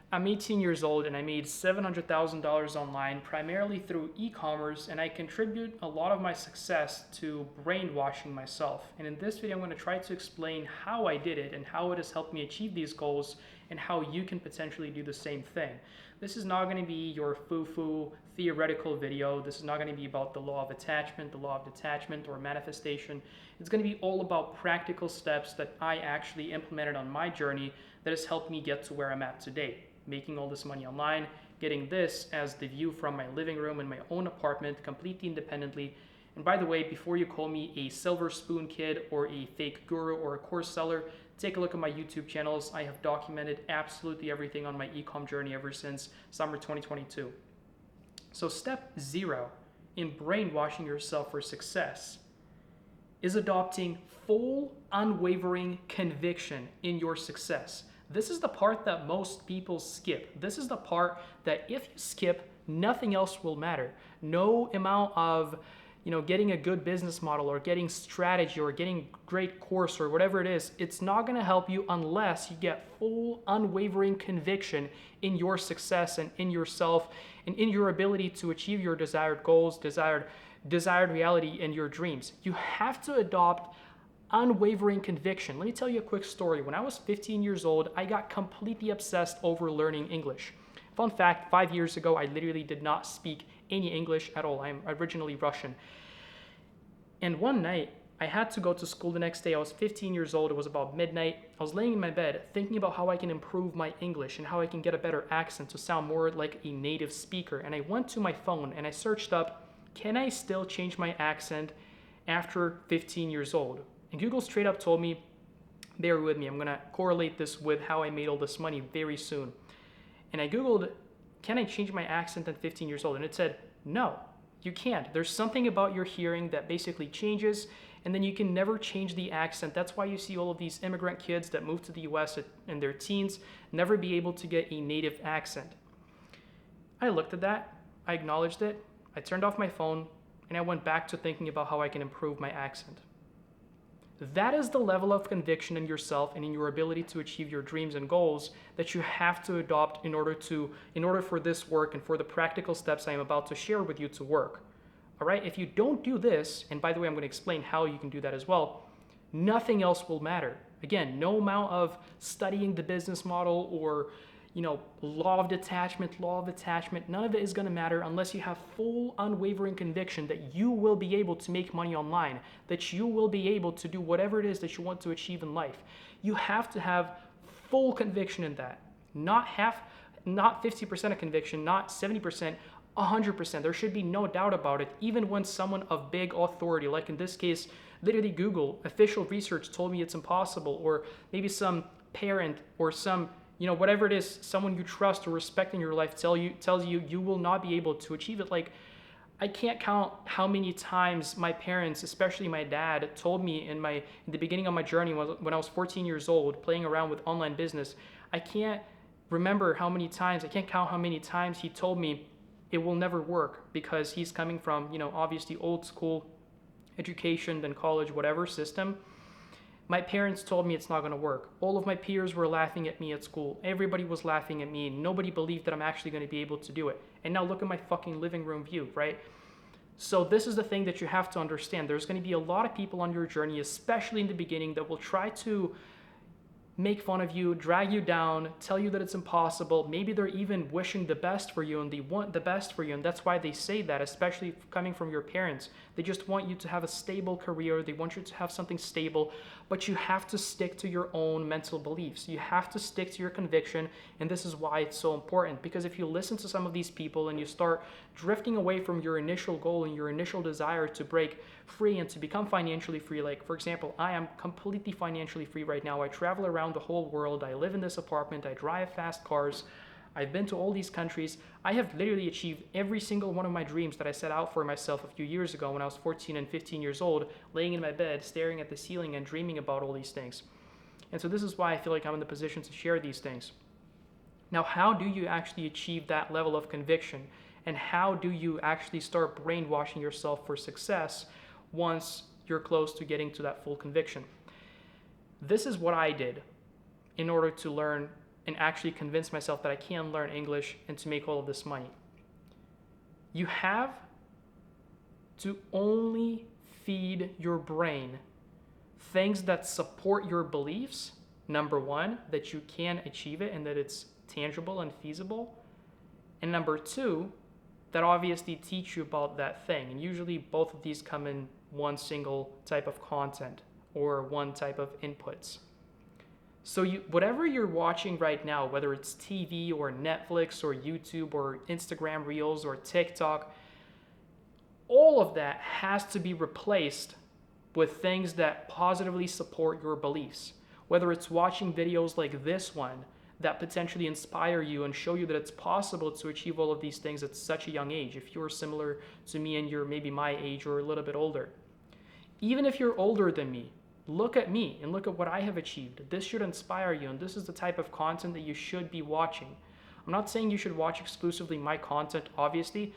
I'm 18 years old and I made $700,000 online primarily through e-commerce, and I contribute a lot of my success to brainwashing myself. And in this video, I'm going to try to explain how I did it and how it has helped me achieve these goals and how you can potentially do the same thing. This is not going to be your foo-foo theoretical video. This is not going to be about the law of attachment, the law of detachment, or manifestation. It's going to be all about practical steps that I actually implemented on my journey that has helped me get to where I'm at today, making all this money online, getting this as the view from my living room in my own apartment completely independently. And by the way, before you call me a silver spoon kid or a fake guru or a course seller, take a look at my YouTube channels. I have documented absolutely everything on my e-com journey ever since summer 2022. So step 0 in brainwashing yourself for success is adopting full, unwavering conviction in your success. This is the part that most people skip. This is the part that if you skip, nothing else will matter. No amount of, getting a good business model or getting strategy or getting great course or whatever it is, it's not going to help you unless you get full, unwavering conviction in your success and in yourself and in your ability to achieve your desired goals, desired reality and your dreams. You have to adopt unwavering conviction. Let me tell you a quick story. When I was 15 years old, I got completely obsessed over learning English. Fun fact, 5 years ago, I literally did not speak any English at all. I'm originally Russian. And one night, I had to go to school the next day. I was 15 years old. It was about midnight. I was laying in my bed thinking about how I can improve my English and how I can get a better accent to sound more like a native speaker. And I went to my phone and I searched up, can I still change my accent after 15 years old? And Google straight up told me, bear with me, I'm going to correlate this with how I made all this money very soon. And I Googled, can I change my accent at 15 years old? And it said, no, you can't. There's something about your hearing that basically changes, and then you can never change the accent. That's why you see all of these immigrant kids that move to the US in their teens never be able to get a native accent. I looked at that, I acknowledged it, I turned off my phone, and I went back to thinking about how I can improve my accent. That is the level of conviction in yourself and in your ability to achieve your dreams and goals that you have to adopt in order for this work and for the practical steps I am about to share with you to work. All right? If you don't do this, and by the way, I'm going to explain how you can do that as well, nothing else will matter. Again, no amount of studying the business model or law of attachment, none of it is going to matter unless you have full, unwavering conviction that you will be able to make money online, that you will be able to do whatever it is that you want to achieve in life. You have to have full conviction in that, not 50% of conviction, not 70%, 100%. There should be no doubt about it, even when someone of big authority, like in this case, literally Google, official research told me it's impossible, or maybe some parent or some whatever it is, someone you trust or respect in your life tells you you will not be able to achieve it. Like, I can't count how many times my parents, especially my dad, told me in the beginning of my journey when I was 14 years old, playing around with online business. I can't count how many times he told me it will never work, because he's coming from, obviously old school education, then college, whatever system. My parents told me it's not going to work. All of my peers were laughing at me at school. Everybody was laughing at me. Nobody believed that I'm actually going to be able to do it. And now look at my fucking living room view, right? So this is the thing that you have to understand. There's going to be a lot of people on your journey, especially in the beginning, that will try to make fun of you, drag you down, tell you that it's impossible. Maybe they're even wishing the best for you and they want the best for you. And that's why they say that, especially coming from your parents. They just want you to have a stable career. They want you to have something stable, but you have to stick to your own mental beliefs. You have to stick to your conviction. And this is why it's so important, because if you listen to some of these people and you start drifting away from your initial goal and your initial desire to break free and to become financially free, like for example, I am completely financially free right now. I travel around the whole world. I live in this apartment. I drive fast cars. I've been to all these countries. I have literally achieved every single one of my dreams that I set out for myself a few years ago when I was 14 and 15 years old, laying in my bed, staring at the ceiling and dreaming about all these things. And so this is why I feel like I'm in the position to share these things. Now, how do you actually achieve that level of conviction? And how do you actually start brainwashing yourself for success once you're close to getting to that full conviction? This is what I did in order to learn and actually convince myself that I can learn English and to make all of this money. You have to only feed your brain things that support your beliefs. Number one, that you can achieve it and that it's tangible and feasible. And number two, that obviously teach you about that thing. And usually both of these come in one single type of content or one type of inputs. So whatever you're watching right now, whether it's TV or Netflix or YouTube or Instagram Reels or TikTok, all of that has to be replaced with things that positively support your beliefs. Whether it's watching videos like this one that potentially inspire you and show you that it's possible to achieve all of these things at such a young age. If you're similar to me and you're maybe my age or a little bit older. Even if you're older than me, look at me and look at what I have achieved. This should inspire you, and this is the type of content that you should be watching. I'm not saying you should watch exclusively my content, obviously,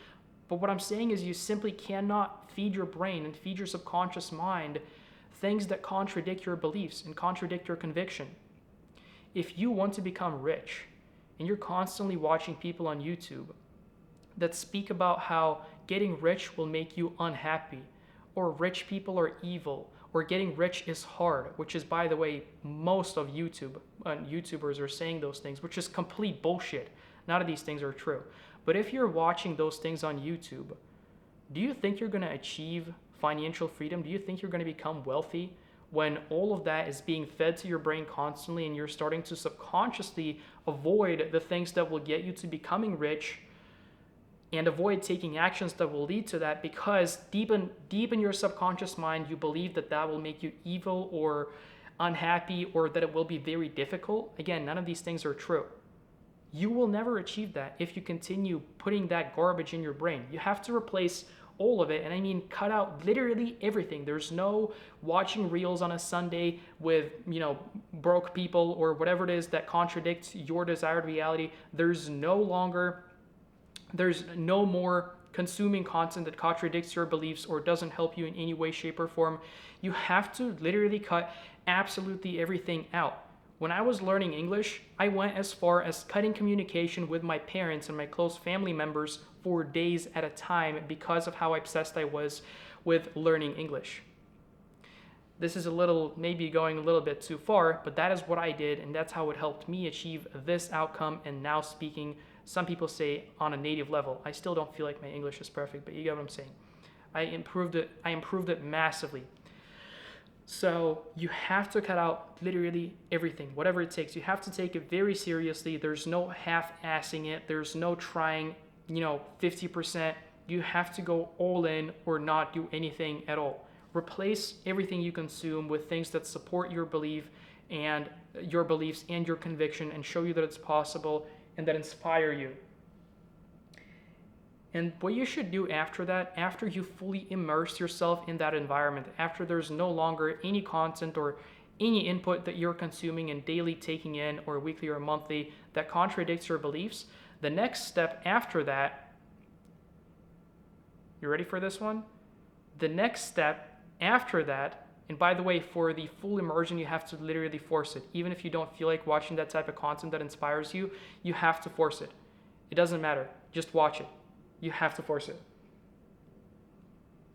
but what I'm saying is you simply cannot feed your brain and feed your subconscious mind things that contradict your beliefs and contradict your conviction. If you want to become rich and you're constantly watching people on YouTube that speak about how getting rich will make you unhappy, or rich people are evil, or getting rich is hard, which is, by the way, most of YouTubers are saying those things, which is complete bullshit. None of these things are true. But if you're watching those things on YouTube, do you think you're going to achieve financial freedom? Do you think you're going to become wealthy when all of that is being fed to your brain constantly and you're starting to subconsciously avoid the things that will get you to becoming rich and avoid taking actions that will lead to that, because deep in your subconscious mind, you believe that that will make you evil or unhappy, or that it will be very difficult? Again, none of these things are true. You will never achieve that if you continue putting that garbage in your brain. You have to replace all of it, and I mean cut out literally everything. There's no watching reels on a Sunday with, broke people or whatever it is that contradicts your desired reality. There's no more consuming content that contradicts your beliefs or doesn't help you in any way, shape, or form. You have to literally cut absolutely everything out. When I was learning English, I went as far as cutting communication with my parents and my close family members for days at a time because of how obsessed I was with learning English. This is maybe going a little bit too far, but that is what I did, and that's how it helped me achieve this outcome and now speaking, some people say, on a native level. I still don't feel like my English is perfect, but you get what I'm saying. I improved it massively. So you have to cut out literally everything, whatever it takes. You have to take it very seriously. There's no half-assing it. There's no trying, 50%. You have to go all in or not do anything at all. Replace everything you consume with things that support your beliefs and your conviction and show you that it's possible and that inspire you. And what you should do after that, after you fully immerse yourself in that environment, after there's no longer any content or any input that you're consuming and daily taking in or weekly or monthly that contradicts your beliefs, the next step after that, you ready for this one? The next step after that, and by the way, for the full immersion, you have to literally force it. Even if you don't feel like watching that type of content that inspires you, you have to force it. It doesn't matter. Just watch it. You have to force it.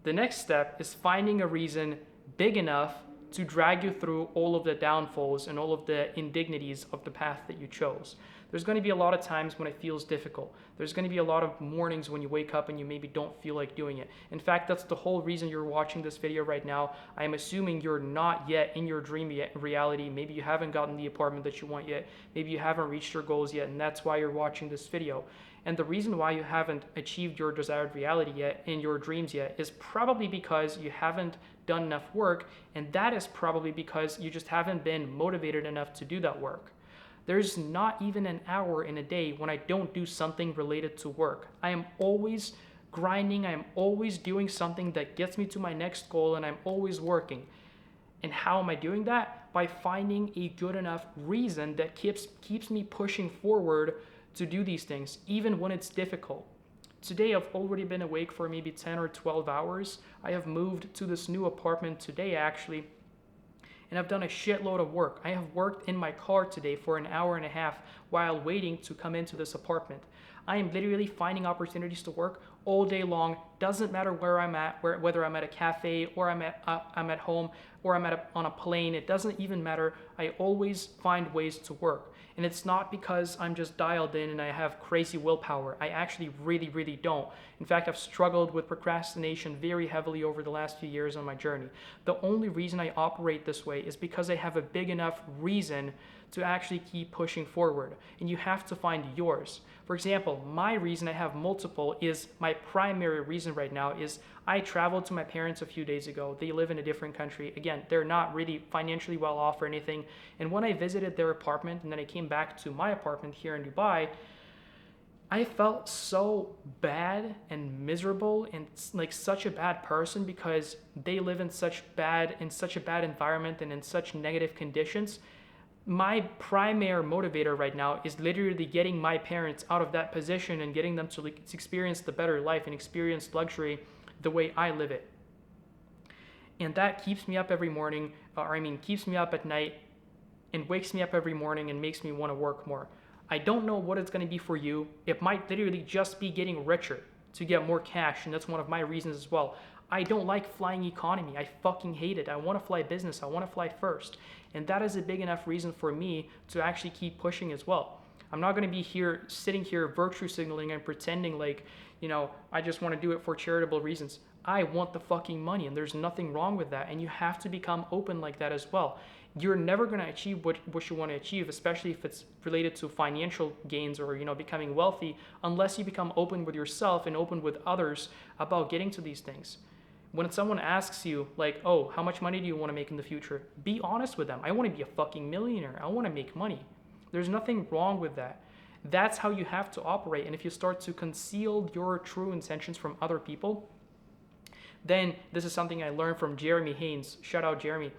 The next step is finding a reason big enough to drag you through all of the downfalls and all of the indignities of the path that you chose. There's going to be a lot of times when it feels difficult. There's going to be a lot of mornings when you wake up and you maybe don't feel like doing it. In fact, that's the whole reason you're watching this video right now. I am assuming you're not yet in your dream reality. Maybe you haven't gotten the apartment that you want yet. Maybe you haven't reached your goals yet, and that's why you're watching this video. And the reason why you haven't achieved your desired reality yet, in your dreams yet, is probably because you haven't done enough work, and that is probably because you just haven't been motivated enough to do that work. There's not even an hour in a day when I don't do something related to work. I am always grinding, I am always doing something that gets me to my next goal, and I'm always working. And how am I doing that? By finding a good enough reason that keeps me pushing forward to do these things, even when it's difficult. Today, I've already been awake for maybe 10 or 12 hours. I have moved to this new apartment today, actually. and I've done a shitload of work. I have worked in my car today for an hour and a half while waiting to come into this apartment. I am literally finding opportunities to work all day long. Doesn't matter where I'm at, whether I'm at a cafe or I'm at home or I'm on a plane. It doesn't even matter. I always find ways to work. And it's not because I'm just dialed in and I have crazy willpower. I actually really, really don't. In fact, I've struggled with procrastination very heavily over the last few years on my journey. The only reason I operate this way is because I have a big enough reason to actually keep pushing forward. And you have to find yours. For example, my reason, I have multiple, is my primary reason right now is I traveled to my parents a few days ago. They live in a different country. Again, they're not really financially well off or anything. And when I visited their apartment and then I came back to my apartment here in Dubai, I felt so bad and miserable and like such a bad person because they live in such a bad environment and in such negative conditions. My primary motivator right now is literally getting my parents out of that position and getting them to experience the better life and experience luxury the way I live it. And that keeps me up every morning, keeps me up at night and wakes me up every morning and makes me want to work more. I don't know what it's going to be for you. It might literally just be getting richer to get more cash, and that's one of my reasons as well. I don't like flying economy. I fucking hate it. I want to fly business. I want to fly first. And that is a big enough reason for me to actually keep pushing as well. I'm not going to be sitting here virtue signaling and pretending like, I just want to do it for charitable reasons. I want the fucking money, and there's nothing wrong with that. And you have to become open like that as well. You're never going to achieve what you want to achieve, especially if it's related to financial gains or, becoming wealthy, unless you become open with yourself and open with others about getting to these things. When someone asks you, like, oh, how much money do you want to make in the future? Be honest with them. I want to be a fucking millionaire. I want to make money. There's nothing wrong with that. That's how you have to operate. And if you start to conceal your true intentions from other people, then this is something I learned from Jeremy Haynes. Shout out, Jeremy.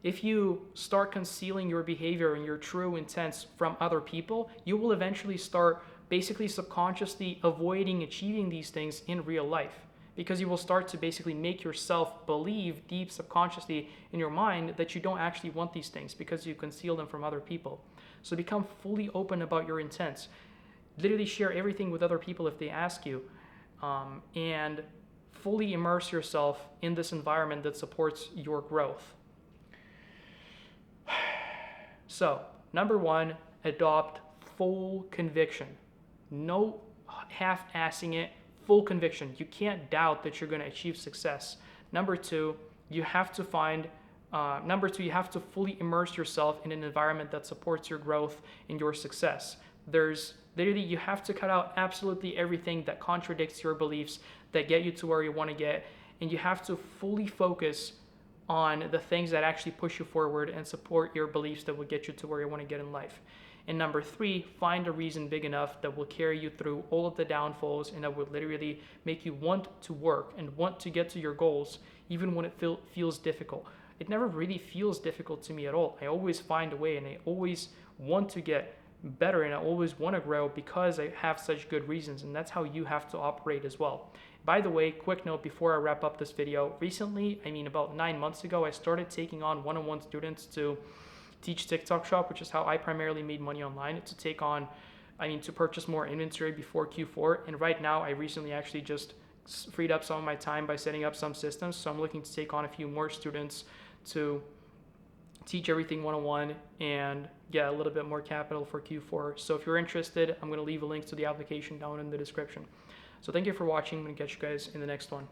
If you start concealing your behavior and your true intents from other people, you will eventually start basically subconsciously avoiding achieving these things in real life. Because you will start to basically make yourself believe deep subconsciously in your mind that you don't actually want these things because you conceal them from other people. So become fully open about your intents. Literally share everything with other people if they ask you, and fully immerse yourself in this environment that supports your growth. So, number one, adopt full conviction. No half-assing it. Full conviction. You can't doubt that you're going to achieve success. Number two, you have to fully immerse yourself in an environment that supports your growth and your success. You have to cut out absolutely everything that contradicts your beliefs that get you to where you want to get, and you have to fully focus on the things that actually push you forward and support your beliefs that will get you to where you want to get in life. And number three, find a reason big enough that will carry you through all of the downfalls and that will literally make you want to work and want to get to your goals, even when it feels difficult. It never really feels difficult to me at all. I always find a way, and I always want to get better, and I always want to grow because I have such good reasons, and that's how you have to operate as well. By the way, quick note before I wrap up this video, recently, about 9 months ago, I started taking on one-on-one students to teach TikTok shop, which is how I primarily made money online, to purchase more inventory before Q4. And right now, I recently actually just freed up some of my time by setting up some systems. So I'm looking to take on a few more students to teach everything one-on-one and get a little bit more capital for Q4. So if you're interested, I'm going to leave a link to the application down in the description. So thank you for watching. I'm going to catch you guys in the next one.